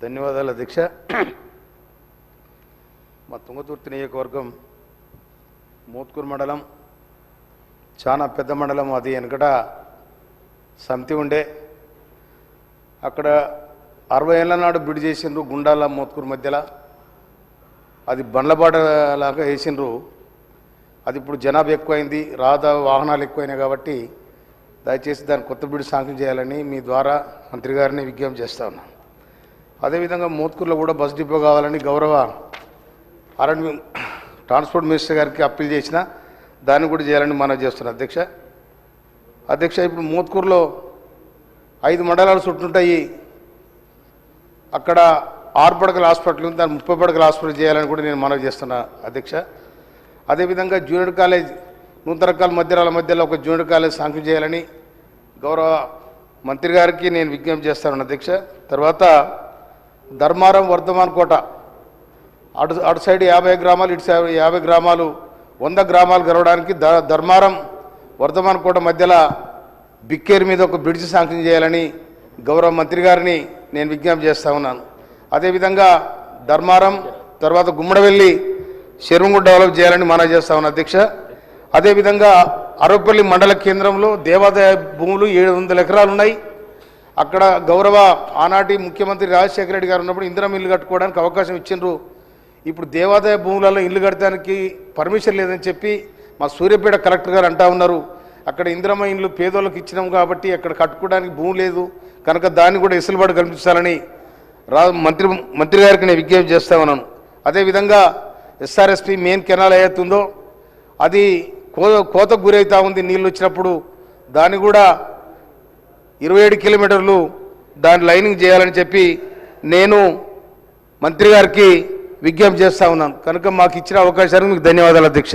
ధన్యవాదాలు అధ్యక్ష. మా తుంగతుర్తి నియోజకవర్గం మోత్కూరు మండలం చాలా పెద్ద మండలం. అది వెనకట సమితి ఉండే, అక్కడ 60 ఏళ్ల నాడు బిడి చేసిండ్రు గుండాల మోత్కూరు మధ్యలో. అది బండ్లబాట లాగా వేసిండ్రు. అది ఇప్పుడు జనాభా ఎక్కువైంది, వాహనాలు ఎక్కువైనాయి. కాబట్టి దయచేసి దాన్ని కొత్త బిడి శాంక్షన్ చేయాలని మీ ద్వారా మంత్రి గారిని విజ్ఞప్తి చేస్తా ఉన్నాను. అదేవిధంగా మోత్కూరులో కూడా బస్ డిపో కావాలని గౌరవ ట్రాన్స్పోర్ట్ మినిస్టర్ గారికి అప్పీల్ చేసిన, దాన్ని కూడా చేయాలని మనవి చేస్తున్నాను అధ్యక్ష. ఇప్పుడు మోత్కూరులో 5 మండలాలు చుట్టుంటాయి. అక్కడ 6 పడకల హాస్పిటల్ ఉంది, దాన్ని 30 పడకల హాస్పిటల్ చేయాలని కూడా నేను మనవి చేస్తున్నా అధ్యక్ష. అదేవిధంగా జూనియర్ కాలేజ్ నూతనకాల మధ్యలో ఒక జూనియర్ కాలేజ్ శాంక్షన్ చేయాలని గౌరవ మంత్రి గారికి నేను విజ్ఞప్తి చేస్తాను అధ్యక్ష. తర్వాత ధర్మారం వర్ధమాన్ కోట అటు సైడ్ 50 గ్రామాలు, ఇటు సైడ్ 50 గ్రామాలు, 100 గ్రామాలు గడవడానికి ధర్మారం వర్ధమాన్ కోట మధ్యలో బిక్కేరు మీద ఒక బ్రిడ్జ్ శాంక్షన్ చేయాలని గౌరవ మంత్రి గారిని నేను విజ్ఞప్తి చేస్తా ఉన్నాను. అదేవిధంగా ధర్మారం తర్వాత గుమ్మడవెల్లి చెరువు డెవలప్ చేయాలని మనవి చేస్తా ఉన్నాను అధ్యక్ష. అదేవిధంగా అరవపల్లి మండల కేంద్రంలో దేవాదాయ భూములు 700 ఎకరాలు ఉన్నాయి. అక్కడ గౌరవ ఆనాటి ముఖ్యమంత్రి రాజశేఖర రెడ్డి గారు ఉన్నప్పుడు ఇందిరమ్మ ఇల్లు కట్టుకోవడానికి అవకాశం ఇచ్చిండ్రు. ఇప్పుడు దేవాదాయ భూములలో ఇల్లు కట్టడానికి పర్మిషన్ లేదని చెప్పి మా సూర్యాపేట కలెక్టర్ గారు అంటా ఉన్నారు. అక్కడ ఇందిరమ్మ ఇల్లు పేదోళ్ళకి ఇచ్చినాం కాబట్టి అక్కడ కట్టుకోవడానికి భూమి లేదు కనుక దాన్ని కూడా వెసులుబాటు కల్పించాలని మంత్రి గారికి నేను విజ్ఞప్తి చేస్తా ఉన్నాను. అదేవిధంగా ఎస్ఆర్ఎస్పి మెయిన్ కెనాల్ ఏదైతుందో అది కోతకు గురవుతూ ఉంది. నీళ్ళు వచ్చినప్పుడు దాన్ని కూడా 27 కిలోమీటర్లు దాని లైనింగ్ చేయాలని చెప్పి నేను మంత్రి గారికి విజ్ఞప్తి చేస్తా ఉన్నాను. కనుక మాకు ఇచ్చిన అవకాశానికి మీకు ధన్యవాదాలు అధ్యక్ష.